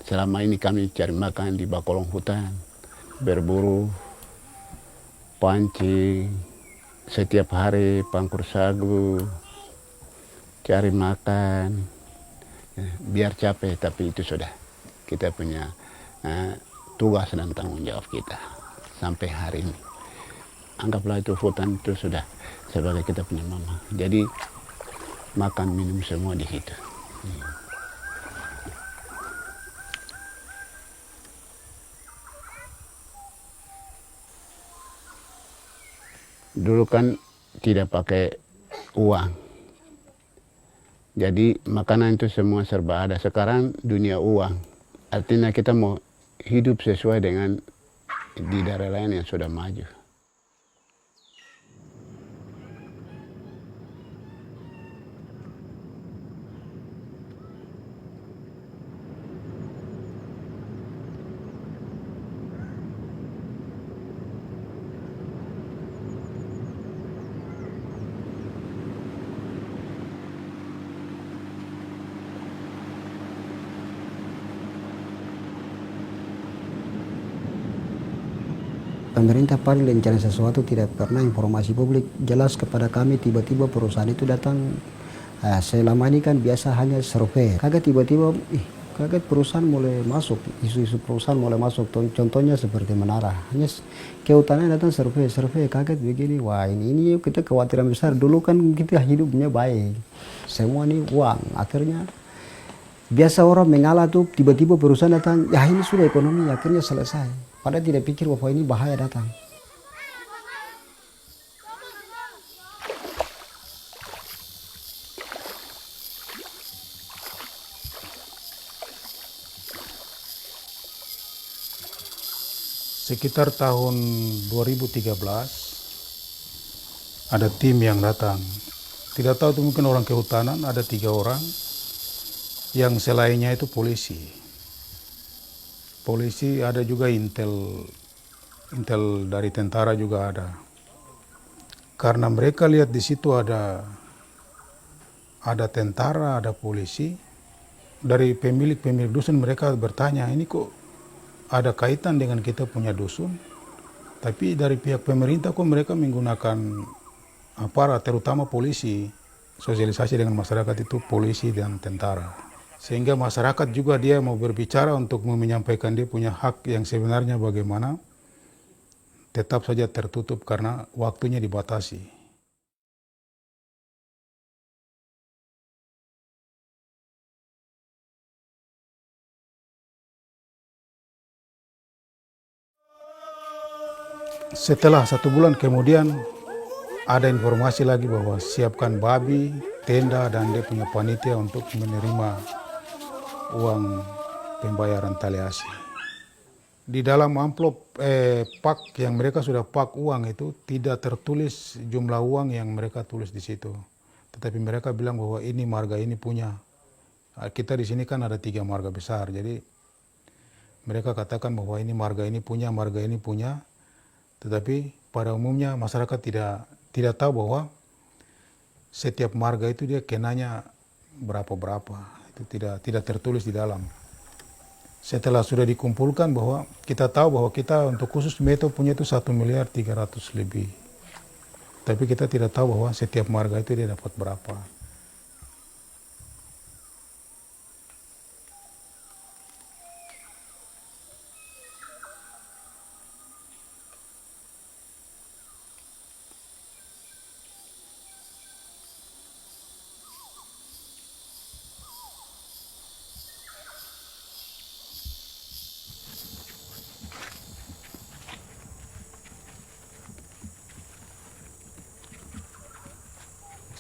selama ini kami cari makan di bakolong hutan, berburu, pancing, setiap hari pangkur sagu, cari makan, biar capek tapi itu sudah kita punya tugas dan tanggung jawab kita sampai hari ini. Anggaplah itu hutan itu sudah sebagai kita punya mama. Jadi makan minum semua di situ. Dulu kan tidak pakai uang. Jadi makanan itu semua serba ada. Sekarang dunia uang. Artinya kita mau hidup sesuai dengan di daerah lain yang sudah maju. Pemerintah paling rencana sesuatu tidak pernah informasi publik jelas kepada kami, tiba-tiba perusahaan itu datang. Selama ini kan biasa hanya survei, kaget tiba-tiba kaget perusahaan mulai masuk, isu-isu perusahaan mulai masuk. Contohnya seperti Menara, hanya kehutanan datang survei, kaget begini. Wah, ini kita kekhawatiran besar. Dulu kan kita hidupnya baik, semua ini uang. Akhirnya biasa orang mengalah tuh, tiba-tiba perusahaan datang, ya ini sudah ekonomi akhirnya selesai. Padahal tidak pikir bahwa ini bahaya datang. Sekitar tahun 2013 ada tim yang datang. Tidak tahu itu mungkin orang kehutanan, ada 3 orang. Yang selainnya itu polisi. Polisi ada juga intel dari tentara juga ada. Karena mereka lihat di situ ada tentara, ada polisi. Dari pemilik dusun mereka bertanya, ini kok ada kaitan dengan kita punya dusun? Tapi dari pihak pemerintah kok mereka menggunakan aparat, terutama polisi. Sosialisasi dengan masyarakat itu polisi dan tentara. Sehingga masyarakat juga dia mau berbicara untuk menyampaikan dia punya hak yang sebenarnya bagaimana, tetap saja tertutup karena waktunya dibatasi. Setelah 1 bulan kemudian ada informasi lagi bahwa siapkan babi, tenda, dan dia punya panitia untuk menerima uang pembayaran tali asi. Di dalam amplop pak yang mereka sudah pak uang itu tidak tertulis jumlah uang yang mereka tulis di situ. Tetapi mereka bilang bahwa ini marga ini punya. Kita di sini kan ada 3 marga besar. Jadi mereka katakan bahwa ini marga ini punya, marga ini punya. Tetapi pada umumnya masyarakat tidak tahu bahwa setiap marga itu dia kenanya berapa. Itu tidak tertulis di dalam. Setelah sudah dikumpulkan bahwa kita tahu bahwa kita untuk khusus Meto punya itu 1.300.000 lebih. Tapi kita tidak tahu bahwa setiap marga itu dia dapat berapa.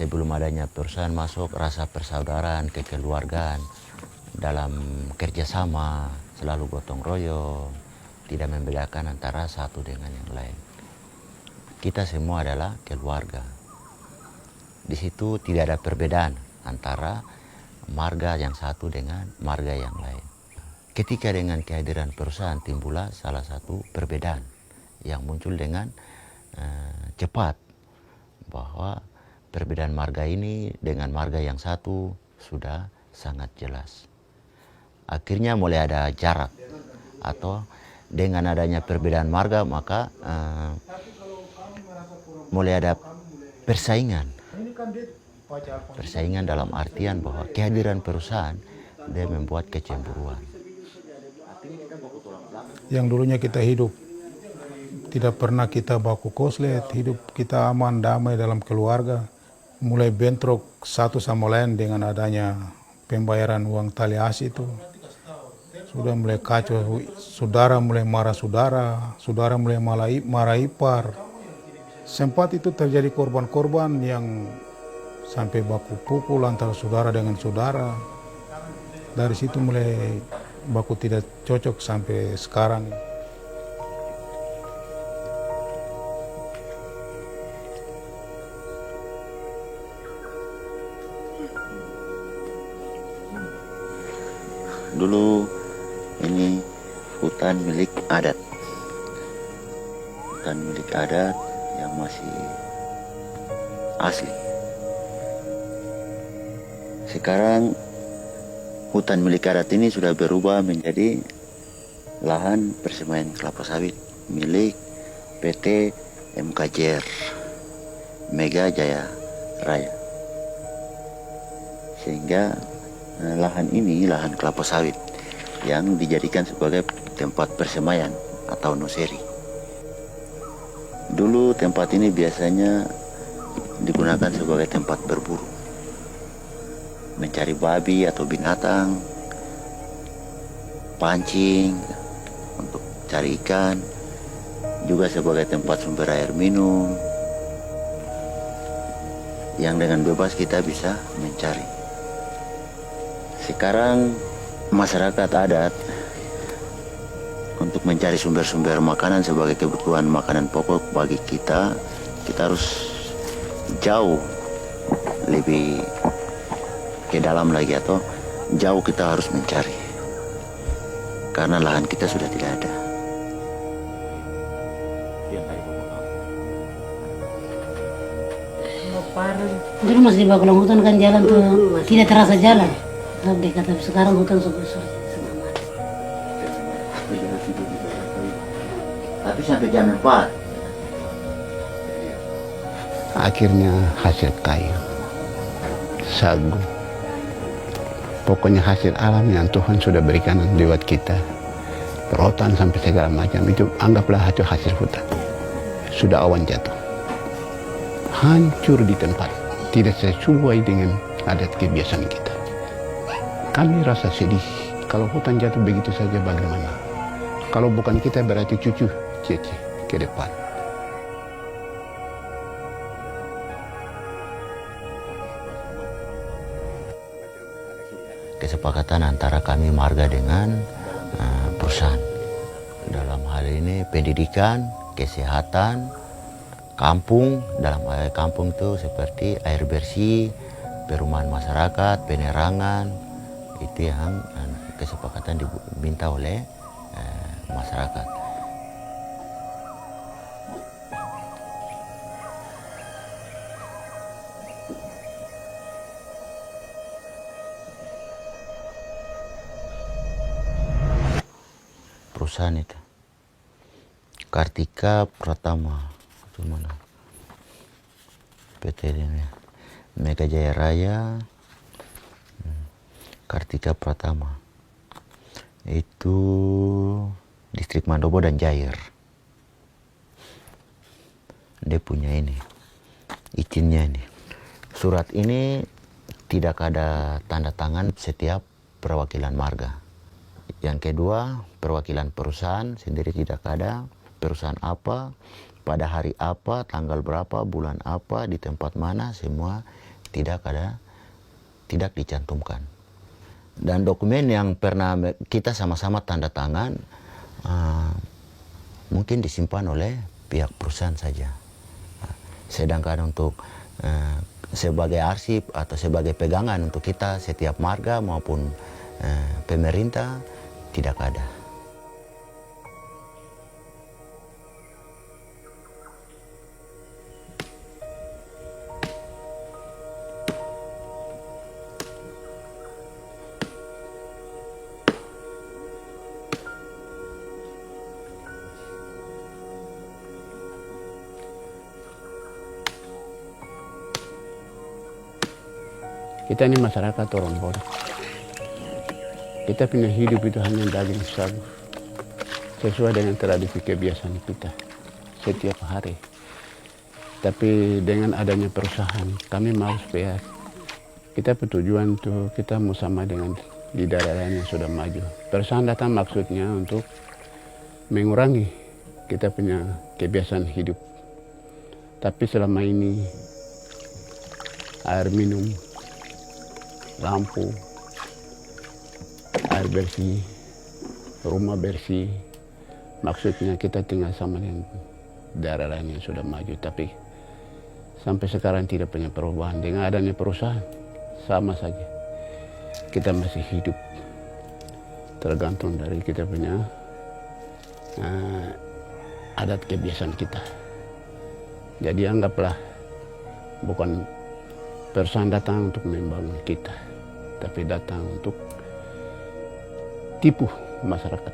Sebelum adanya perusahaan masuk, rasa persaudaraan, kekeluargaan, dalam kerjasama, selalu gotong royong, tidak membedakan antara satu dengan yang lain. Kita semua adalah keluarga. Di situ tidak ada perbedaan antara marga yang satu dengan marga yang lain. Ketika dengan kehadiran perusahaan timbullah salah satu perbedaan yang muncul dengan cepat, bahwa perbedaan marga ini dengan marga yang satu sudah sangat jelas. akhirnya mulai ada jarak, atau dengan adanya perbedaan marga maka mulai ada persaingan. Persaingan dalam artian bahwa kehadiran perusahaan dia membuat kecemburuan. Yang dulunya kita hidup tidak pernah kita baku koslet, hidup kita aman damai dalam keluarga, mulai bentrok satu sama lain dengan adanya pembayaran uang tali asi itu. Sudah mulai kacau, saudara mulai marah saudara, saudara mulai marah ipar. Sempat itu terjadi korban-korban yang sampai baku pukul antara saudara dengan saudara. Dari situ mulai baku tidak cocok sampai sekarang. Dulu ini hutan milik adat. Hutan milik adat yang masih asli. Sekarang hutan milik adat ini sudah berubah menjadi lahan persemaian kelapa sawit milik PT MKJR Mega Jaya Raya. Sehingga lahan ini lahan kelapa sawit yang dijadikan sebagai tempat persemaian atau nursery. Dulu tempat ini biasanya digunakan sebagai tempat berburu, mencari babi atau binatang, pancing untuk cari ikan, juga sebagai tempat sumber air minum yang dengan bebas kita bisa mencari. Sekarang masyarakat adat untuk mencari sumber-sumber makanan sebagai kebutuhan makanan pokok bagi kita harus jauh lebih ke dalam lagi, atau jauh kita harus mencari karena lahan kita sudah tidak ada. Dulu masih di Bakulang hutan kan jalan tuh tidak terasa jalan. Tapi sekarang hutan sudah semangat. Tapi sampai jam 4 Akhirnya hasil kayu, sagu, pokoknya hasil alam yang Tuhan sudah berikan lewat kita, rotan sampai segala macam itu anggaplah itu hasil hutan. Sudah awan jatuh, hancur di tempat, tidak sesuai dengan adat kebiasaan kita. Kami rasa sedih kalau hutan jatuh begitu saja, bagaimana? Kalau bukan kita berarti cucu cece ke depan. Kesepakatan antara kami marga dengan perusahaan. Dalam hal ini pendidikan, kesehatan, kampung. Dalam kampung itu seperti air bersih, perumahan masyarakat, penerangan. Itu yang kesepakatan diminta oleh masyarakat. Perusahaan itu Kartika Pratama, itu mana? PT ini Mega Jaya Raya, Kartika Pratama itu distrik Mandobo dan Jair. Dia punya ini izinnya ini. Surat ini tidak ada tanda tangan setiap perwakilan marga. Yang kedua, perwakilan perusahaan sendiri tidak ada. Perusahaan apa, pada hari apa, tanggal berapa, bulan apa, di tempat mana, semua tidak ada, tidak dicantumkan. Dan dokumen yang pernah kita sama-sama tanda tangan mungkin disimpan oleh pihak perusahaan saja. Sedangkan untuk sebagai arsip atau sebagai pegangan untuk kita setiap marga maupun pemerintah tidak ada. Kita ini masyarakat orang bodoh. Kita punya hidup itu hanya daging sagu. Sesuai dengan tradisi kebiasaan kita setiap hari. Tapi dengan adanya perusahaan, kami mau supaya kita bertujuan tuh kita mau sama dengan di daerah lain yang sudah maju. Perusahaan datang maksudnya untuk mengurangi kita punya kebiasaan hidup. Tapi selama ini air minum, lampu, air bersih, rumah bersih, maksudnya kita tinggal sama dengan daerah lain yang sudah maju. Tapi sampai sekarang tidak punya perubahan. Dengan adanya perusahaan sama saja. Kita masih hidup tergantung dari kita punya adat kebiasaan kita. Jadi anggaplah bukan perusahaan datang untuk membangun kita, tapi datang untuk tipu masyarakat.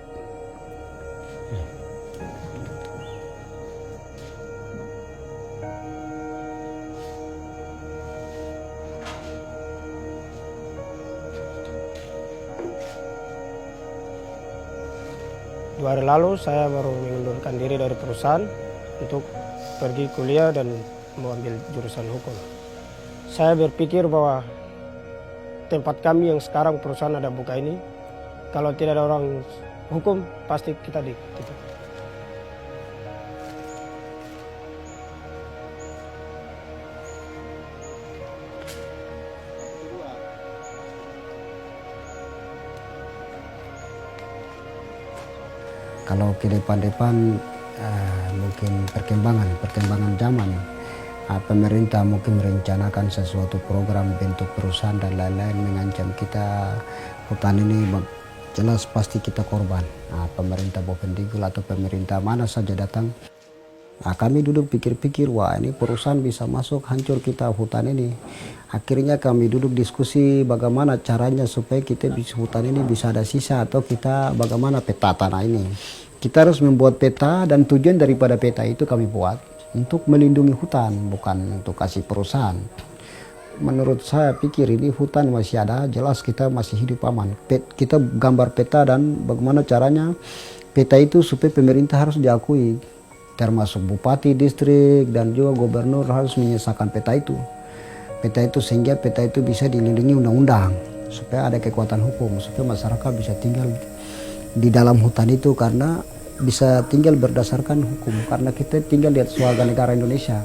Dua hari lalu saya baru mengundurkan diri dari perusahaan untuk pergi kuliah dan mau ambil jurusan hukum. Saya berpikir bahwa tempat kami yang sekarang perusahaan ada buka ini, kalau tidak ada orang hukum pasti kita ditutup. Kalau ke depan-depan mungkin perkembangan zaman, pemerintah mungkin merencanakan sesuatu program bentuk perusahaan dan lain-lain mengancam kita, hutan ini jelas pasti kita korban. Pemerintah Bovendigul atau pemerintah mana saja datang, kami duduk pikir-pikir, wah ini perusahaan bisa masuk hancur kita hutan ini. Akhirnya kami duduk diskusi bagaimana caranya supaya kita hutan ini bisa ada sisa, atau kita bagaimana peta tanah ini. Kita harus membuat peta, dan tujuan daripada peta itu kami buat untuk melindungi hutan, bukan untuk kasih perusahaan. Menurut saya pikir ini hutan masih ada, jelas kita masih hidup aman. Kita gambar peta dan bagaimana caranya peta itu supaya pemerintah harus diakui, termasuk bupati distrik dan juga gubernur harus menyelesaikan peta itu. Peta itu sehingga peta itu bisa dilindungi undang-undang, supaya ada kekuatan hukum, supaya masyarakat bisa tinggal di dalam hutan itu, karena bisa tinggal berdasarkan hukum, karena kita tinggal di atas warga negara Indonesia.